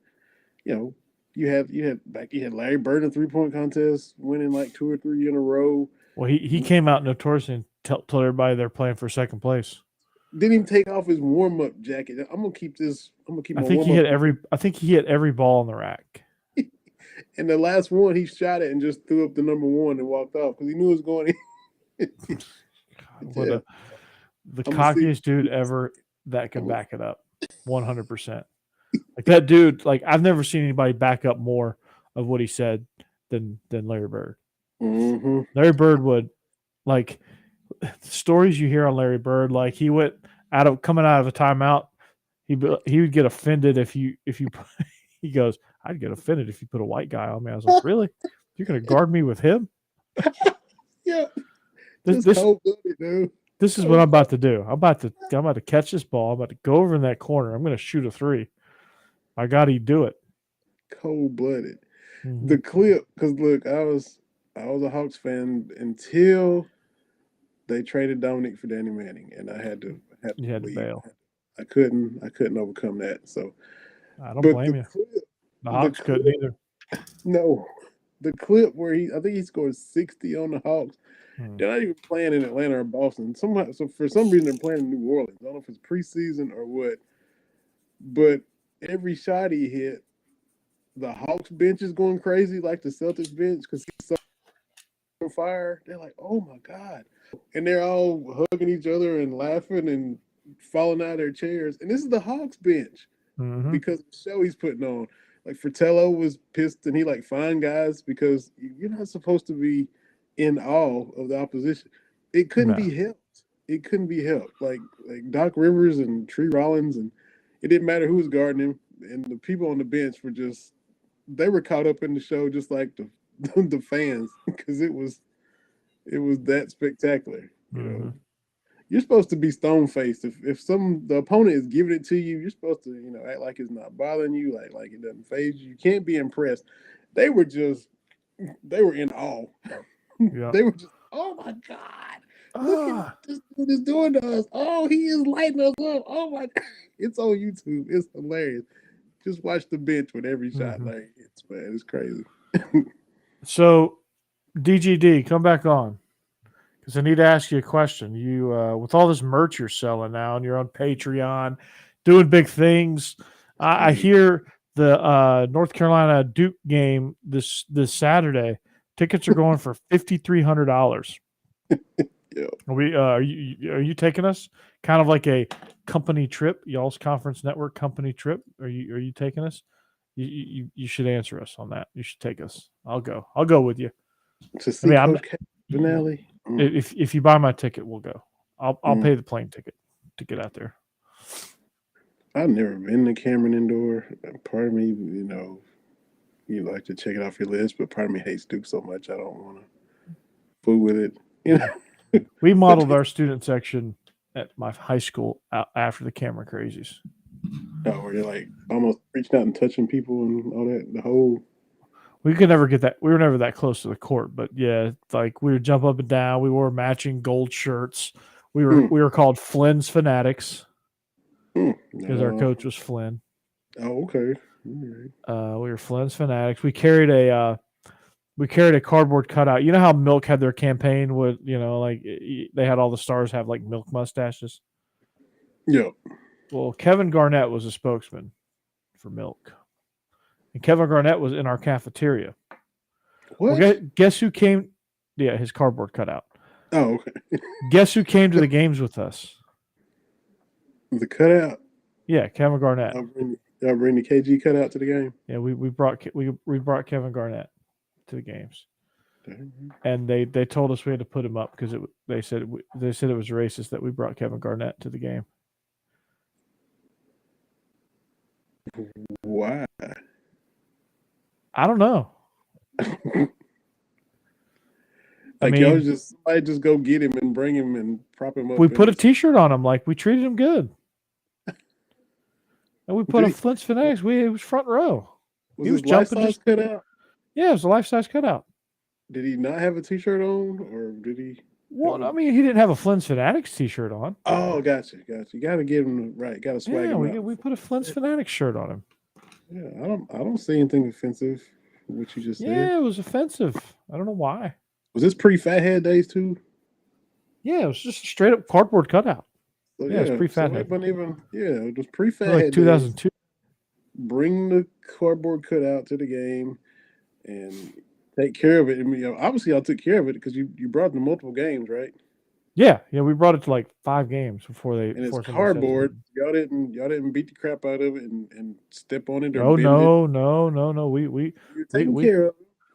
you had Larry Bird in 3-point contest, winning like 2 or 3 in a row. Well, he came out notorious and told everybody they're playing for second place. Didn't even take off his warm up jacket. I'm gonna keep I think he hit every ball in the rack. And the last one, he shot it and just threw up the number one and walked off because he knew it was going in. The cockiest dude ever that can back it up, 100%. Like that dude, like I've never seen anybody back up more of what he said than Larry Bird. Mm-hmm. Larry Bird would, like, the stories you hear on Larry Bird, like he went coming out of a timeout, he would get offended if you he goes, I'd get offended if you put a white guy on me. I was like, really? You're gonna guard me with him? Yeah. This is what I'm about to do. I'm about to catch this ball. I'm about to go over in that corner. I'm gonna shoot a 3. My God, he'd do it. Cold-blooded. Mm-hmm. The clip, because look, I was a Hawks fan until they traded Dominic for Danny Manning, and I had to leave. Bail. I couldn't overcome that. So I don't blame you. The Hawks couldn't either. No, the clip where I think he scored 60 on the Hawks. They're not even playing in Atlanta or Boston. So for some reason they're playing in New Orleans. I don't know if it's preseason or what. But every shot he hit, the Hawks bench is going crazy, like the Celtics bench, because he's so on fire. They're like, oh my God. And they're all hugging each other and laughing and falling out of their chairs. And this is the Hawks bench because of the show he's putting on. Like Fratello was pissed and he fined guys because you're not supposed to be in awe of the opposition. It couldn't be helped. It couldn't be helped. Like Doc Rivers and Tree Rollins, and it didn't matter who was guarding him. And the people on the bench they were caught up in the show just like the fans because it was that spectacular. You know, you're supposed to be stone faced. If the opponent is giving it to you, you're supposed to act like it's not bothering you, like it doesn't faze you. You can't be impressed. They were in awe. Yeah. They were just, oh my God, look at what this dude is doing to us. Oh, he is lighting us up. Oh my God, it's on YouTube. It's hilarious. Just watch the bench with every shot. Like it's crazy. So, DGD, come back on because I need to ask you a question. You, with all this merch you're selling now, and you're on Patreon, doing big things. I hear the North Carolina Duke game this Saturday. Tickets are going for $5,300. Yeah. Are you taking us? Kind of like a company trip, y'all's conference network company trip. Are you taking us? You should answer us on that. You should take us. I'll go with you. To see Coach Vinny. If you buy my ticket, we'll go. I'll pay the plane ticket to get out there. I've never been to Cameron Indoor. Part of me, you like to check it off your list, but part of me hates Duke so much I don't want to fool with it. We modeled our student section at my high school after the Cameron Crazies. Oh, where you're like almost reaching out and touching people and all that. The whole. We could never get that. We were never that close to the court, but yeah, like we would jump up and down. We wore matching gold shirts. We were called Flynn's Fanatics because our coach was Flynn. Oh, okay. Right. We were Flynn's Fanatics. We carried a cardboard cutout. You know how Milk had their campaign with, like they had all the stars have like milk mustaches. Yeah. Well, Kevin Garnett was a spokesman for Milk. And Kevin Garnett was in our cafeteria. What? Well, guess who came? Yeah, his cardboard cutout. Oh, okay. Guess who came to the games with us? The cutout? Yeah, Kevin Garnett. Y'all bring the KG cutout to the game? Yeah, we brought Kevin Garnett to the games. Mm-hmm. And they told us we had to put him up because they said it was racist that we brought Kevin Garnett to the game. Why? I don't know. Y'all just go get him and bring him and prop him up. We put a T-shirt on him, like we treated him good, and we put a Flynn's Fanatics. It was front row. He was jumping. Life-size cutout? Yeah, it was a life-size cutout. Did he not have a T-shirt on, or did he? Well, I mean, he didn't have a Flynn's Fanatics T-shirt on. Oh, gotcha. You got to give him right. Got to swag him out. We put a Flynn's Fanatics shirt on him. Yeah, I don't see anything offensive with what you just said. Yeah, it was offensive. I don't know why. Was this pre-fathead days too? Yeah, it was just a straight up cardboard cutout. So, yeah, it was pre-fathead. It was pre-fathead. Like 2002. Bring the cardboard cutout to the game and take care of it. I mean, obviously, y'all took care of it because you brought them multiple games, right? Yeah, we brought it to like 5 games before they. And it's cardboard. Y'all didn't beat the crap out of it and step on it. Or no. We taking care of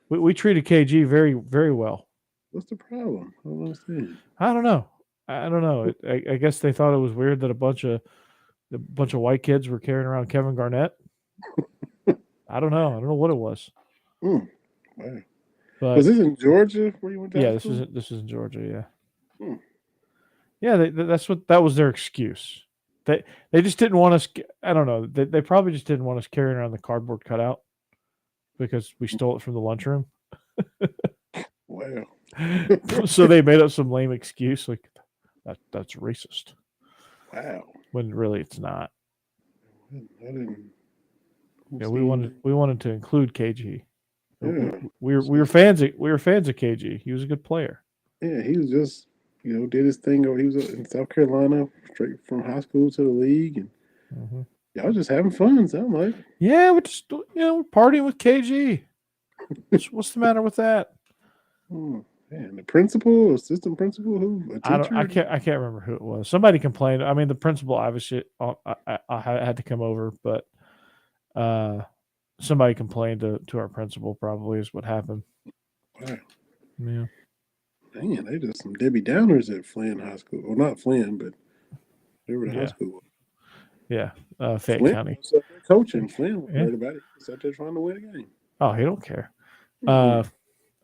it. We treated KG very, very well. What's the problem? I don't understand. I don't know. I guess they thought it was weird that a bunch of white kids were carrying around Kevin Garnett. I don't know. I don't know what it was. Wow. But, was this in Georgia where you went to? Yeah, this is in Georgia. Yeah. Yeah, that was their excuse. They just didn't want us. I don't know. They probably just didn't want us carrying around the cardboard cutout because we stole it from the lunchroom. Wow. So they made up some lame excuse like that's racist. Wow. When really it's not. I didn't. Yeah, we wanted to include KG. Yeah. We were fans of KG. He was a good player. Yeah, he was just did his thing. He was in South Carolina, straight from high school to the league, and y'all just having fun. Sound like? Yeah, we're just we're partying with KG. What's the matter with that? Man, the principal, assistant principal, who? A teacher? I can't remember who it was. Somebody complained. I mean, the principal obviously I had to come over, but somebody complained to our principal. Probably is what happened. Wow. Yeah. Man, they just some Debbie Downers at Flynn High School. Well, not Flynn, but they were the high school. Yeah, Fayette County. Coaching Flynn was worried about it. He's out there trying to win a game. Oh, he don't care. I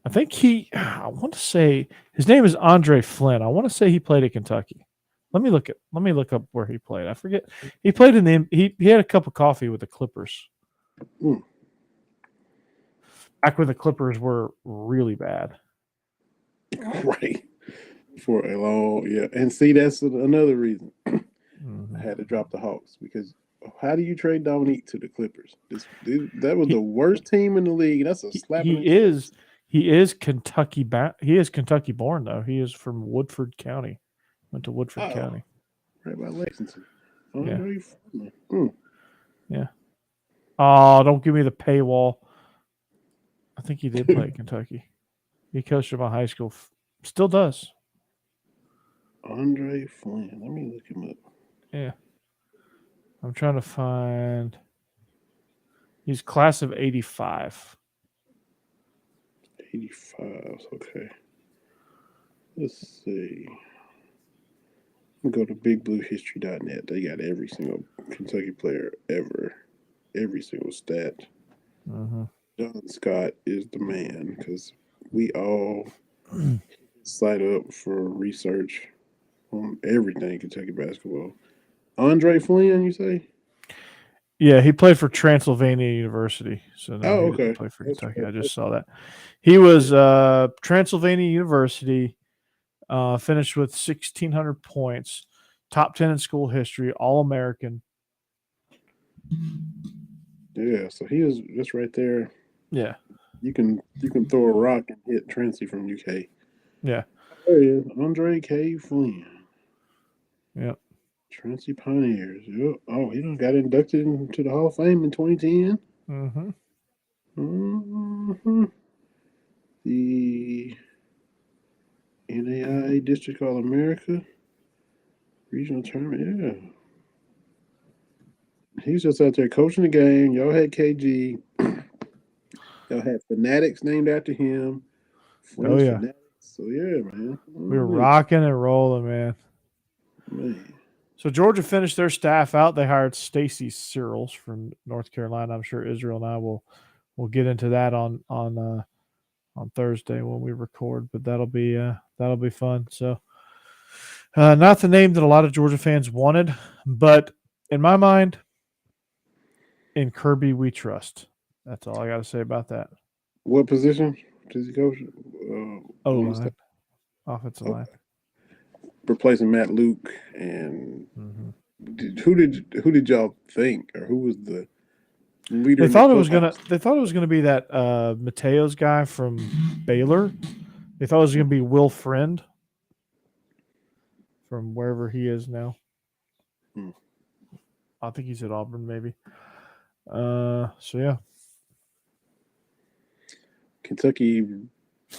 think I want to say his name is Andre Flynn. I want to say he played at Kentucky. Let me look up where he played. I forget. He played he had a cup of coffee with the Clippers. Back when the Clippers were really bad. Right. For a long, and see, that's another reason I had to drop the Hawks, because how do you trade Dominique to the Clippers? That was the worst team in the league. That's a slap. He is Kentucky. He is Kentucky born though. He is from Woodford County. Went to Woodford County. Right by Lexington. Yeah. Oh, don't give me the paywall. I think he did play at Kentucky. He coached at my high school. Still does. Andre Flynn. Let me look him up. Yeah. I'm trying to find. He's class of 85. 85. Okay. Let's see. Go to bigbluehistory.net. They got every single Kentucky player ever, every single stat. Mm-hmm. John Scott is the man because we all site up for research on everything Kentucky basketball. Andre Flynn, you say? Yeah, he played for Transylvania University. So no, Oh, he didn't okay. play for That's Kentucky. right. I just saw that. He was Transylvania University, finished with 1,600 points, top 10 in school history, All-American. Yeah, so he was just right there. Yeah, You can throw a rock and hit Trancy from UK. yeah, There he is, Andre K. Flynn. yeah. Trancy Pioneers. Yep. Oh, he done got inducted into the Hall of Fame in 2010. Mm-hmm. Mm-hmm. The NAIA District All America regional tournament. Yeah, he's just out there coaching the game. Y'all had KG. Y'all had Fanatics named after him. Oh, Flynn's yeah. Fanatics. So yeah, man. We were rocking and rolling, man. Man. So Georgia finished their staff out. They hired Stacy Searles from North Carolina. I'm sure Israel and I will get into that on Thursday when we record, but that'll be fun. So not the name that a lot of Georgia fans wanted, but in my mind, in Kirby we trust. That's all I got to say about that. What position does he coach? O-line, offensive line. Replacing Matt Luke and Mm-hmm. who did y'all think, or who was the leader? They thought it was gonna be that Mateo's guy from Baylor. They thought it was gonna be Will Friend from wherever he is now. Hmm. I think he's at Auburn, maybe. So yeah. Kentucky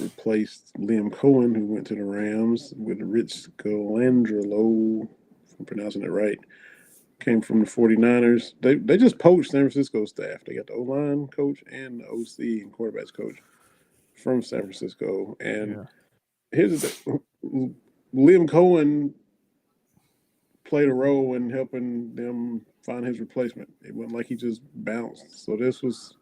replaced Liam Cohen, who went to the Rams, with Rich Scolandrello, if I'm pronouncing it right. Came from the 49ers. They just poached San Francisco staff. They got the O-line coach and the OC and quarterbacks coach from San Francisco. And Yeah. here's the thing. Liam Cohen played a role in helping them find his replacement. It wasn't like he just bounced. So this was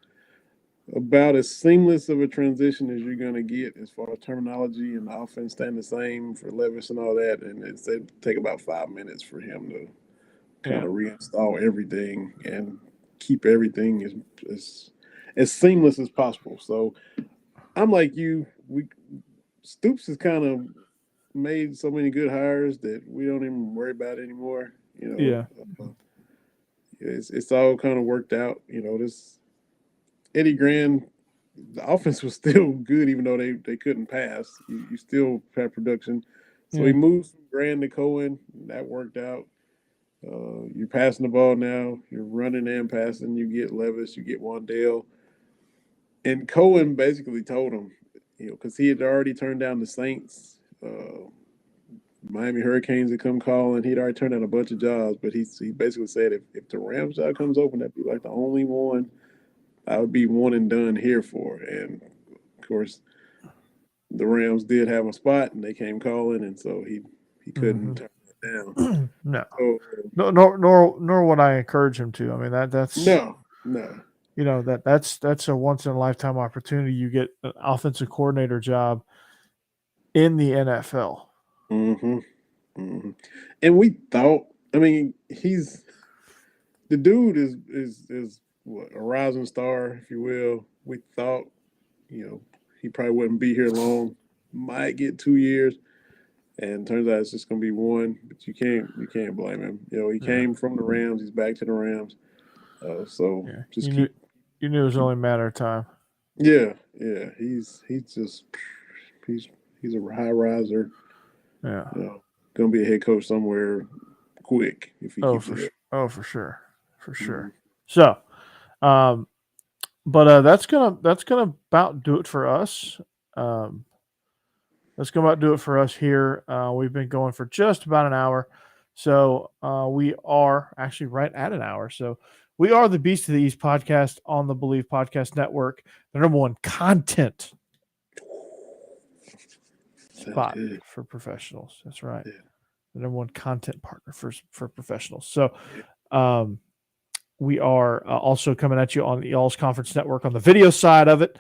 about as seamless of a transition as you're going to get as far as terminology and the offense staying the same for Levis and all that. And it'd take about 5 minutes for him to kind of reinstall everything and keep everything as seamless as possible. So I'm like you. Stoops has kind of made so many good hires that we don't even worry about anymore. Yeah. It's all kind of worked out. This Eddie Grand, the offense was still good even though they couldn't pass. You still had production. So he moved from Grand to Cohen. That worked out. You're passing the ball now. You're running and passing. You get Levis. You get Wandale. And Cohen basically told him, because he had already turned down the Saints. Miami Hurricanes had come calling. He'd already turned down a bunch of jobs, but he basically said if the Rams job comes open, that'd be like the only one I would be one and done here for. And of course, the Rams did have a spot, and they came calling, and so he couldn't turn it down. No. So, Nor would I encourage him to. I mean that's no. That's a once in a lifetime opportunity. You get an offensive coordinator job in the NFL. Mm-hmm. Mm-hmm. And we thought, I mean, the dude is what, a rising star, if you will. We thought, he probably wouldn't be here long. Might get 2 years, and turns out it's just going to be one. But you can't blame him. He came from the Rams. He's back to the Rams. So just you knew it was only a matter of time. Yeah. He's a high riser. Yeah. Going to be a head coach somewhere quick if he keeps it up. For sure. Mm-hmm. So, but that's gonna about do it for us. That's gonna about do it for us here. We've been going for just about an hour, so we are actually right at an hour. So we are the Beast of the East podcast on the Believe Podcast Network, the number one content spot good. for professionals. That's right. Yeah. The number one content partner for professionals. So we are also coming at you on the Y'all's Conference Network on the video side of it.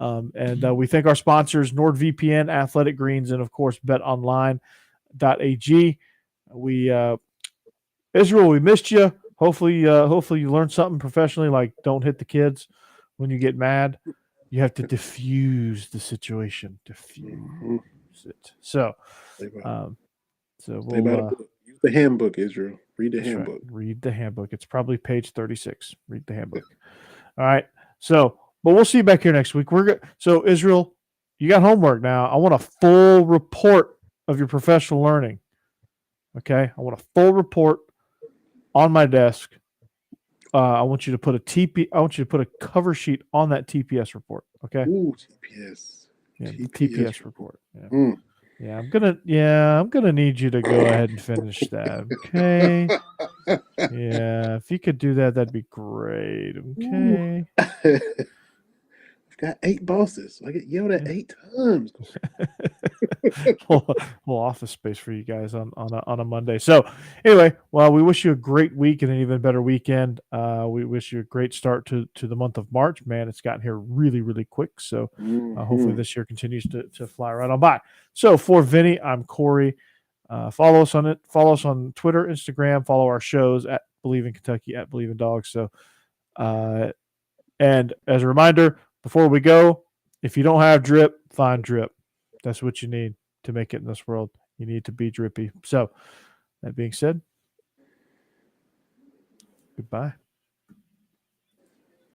And we thank our sponsors, NordVPN, Athletic Greens, and of course, BetOnline.ag. Israel, we missed you. Hopefully you learned something professionally, like don't hit the kids when you get mad. You have to diffuse the situation. Diffuse it. So, we'll use the handbook, Israel. Read the handbook. Right. Read the handbook. It's probably page 36. Read the handbook. All right. So, but we'll see you back here next week. We're good. So, Israel, you got homework now. I want a full report of your professional learning. Okay. I want a full report on my desk. I want you to put a cover sheet on that TPS report. Okay. Ooh, TPS. Yeah, TPS report. Yeah. Yeah, I'm gonna need you to go ahead and finish that. Okay. Yeah, if you could do that, that'd be great. Okay. I've got 8 bosses. I get yelled at 8 times. little office space for you guys on a Monday. So anyway, well, we wish you a great week and an even better weekend. We wish you a great start to the month of March. Man, it's gotten here really, really quick. So hopefully this year continues to fly right on by. So for Vinny, I'm Corey. Follow us on Twitter, Instagram. Follow our shows at Believe in Kentucky, at Believe in Dogs. So, and as a reminder, before we go, if you don't have drip, find drip. That's what you need to make it in this world. You need to be drippy. So, that being said, goodbye.